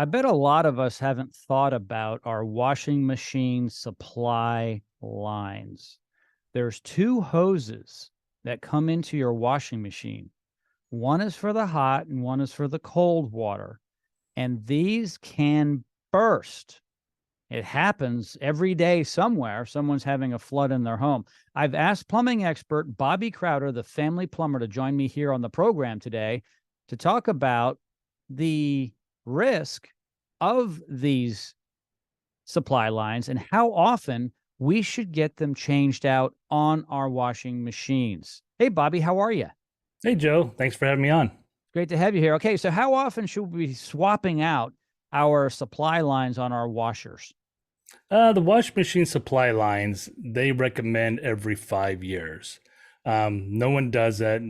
I bet a lot of us haven't thought about our washing machine supply lines. There's two hoses that come into your washing machine. One is for the hot and one is for the cold water. And these can burst. It happens every day somewhere. Someone's having a flood in their home. I've asked plumbing expert Bobby Crowder, the family plumber, to join me here on the program today to talk about the risk of these supply lines and how often we should get them changed out on our washing machines. Hey, Bobby, how are you? Hey, Joe. Thanks for having me on. Great to have you here. Okay, so how often should we be swapping out our supply lines on our washers? The wash machine supply lines, they recommend every 5 years. No one does that.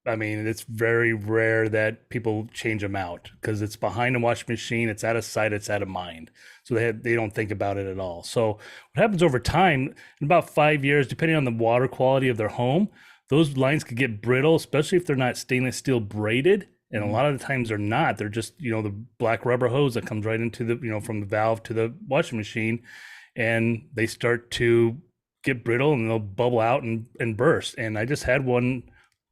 I mean, it's very rare that people change them out because it's behind a wash machine. It's out of sight. It's out of mind. So they don't think about it at all. So what happens over time, in about 5 years, depending on the water quality of their home, those lines could get brittle, especially if they're not stainless steel braided. And a lot of the times they're not. They're just, the black rubber hose that comes right into from the valve to the washing machine. And they start to get brittle and they'll bubble out and burst. And I just had one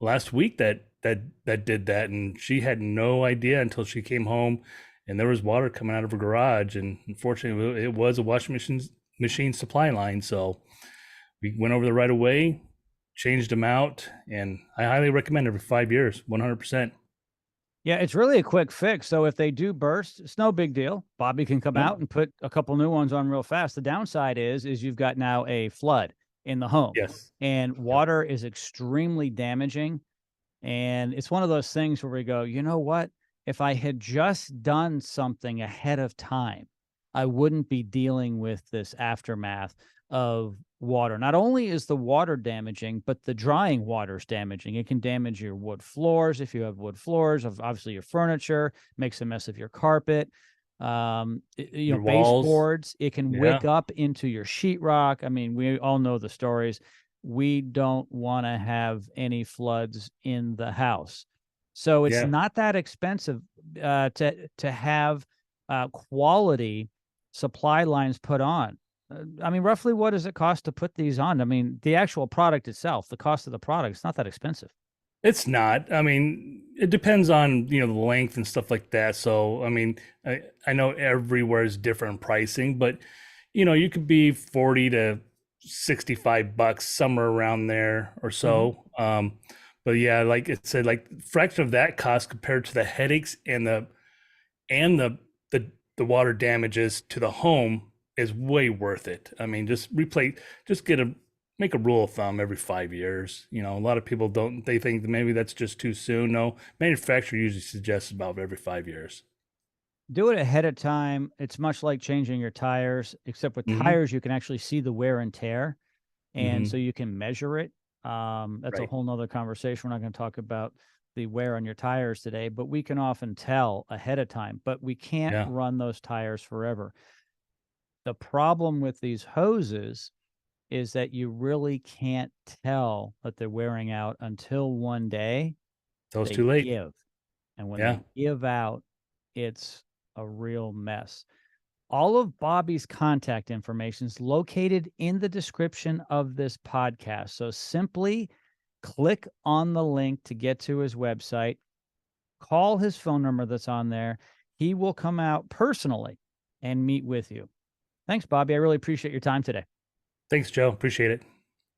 last week that did that, and she had no idea until she came home and there was water coming out of her garage. And unfortunately, it was a washing machine supply line. So we went over the right of way, changed them out, and I highly recommend every 5 years, 100%. Yeah, it's really a quick fix. So if they do burst, it's no big deal. Bobby can come Nope. out and put a couple new ones on real fast. The downside is you've got now a flood in the home, Yes. and Yep. water is extremely damaging. And it's one of those things where we go, you know what? If I had just done something ahead of time, I wouldn't be dealing with this aftermath of water. Not only is the water damaging, but the drying water is damaging. It can damage your wood floors if you have wood floors, obviously your furniture, makes a mess of your carpet. Your walls. Baseboards, it can Yeah. wick up into your sheetrock. I mean, we all know the stories. We don't want to have any floods in the house. So it's Yeah. not that expensive to have quality supply lines put on. I mean, roughly what does it cost to put these on? I mean, the actual product itself, the cost of the product, it's not that expensive. It's not. I mean, it depends on, the length and stuff like that. So, I mean, I know everywhere is different pricing, but you could be 40 to 65 bucks, somewhere around there or Mhm. so. But yeah, like it said, like fraction of that cost compared to the headaches and the water damages to the home is way worth it. I mean, just make a rule of thumb every 5 years. A lot of people don't, they think that maybe that's just too soon. No, manufacturer usually suggests about every 5 years. Do it ahead of time. It's much like changing your tires, except with Hmm. tires, you can actually see the wear and tear. And so Hmm. you can measure it. That's a Right. whole nother conversation. We're not going to talk about the wear on your tires today, but we can often tell ahead of time, but we can't Yeah. run those tires forever. The problem with these hoses is that you really can't tell that they're wearing out until one day That was they too late. give. And when Yeah. they give out, it's a real mess. All of Bobby's contact information is located in the description of this podcast. So simply click on the link to get to his website, call his phone number that's on there. He will come out personally and meet with you. Thanks, Bobby. I really appreciate your time today. Thanks, Joe. Appreciate it.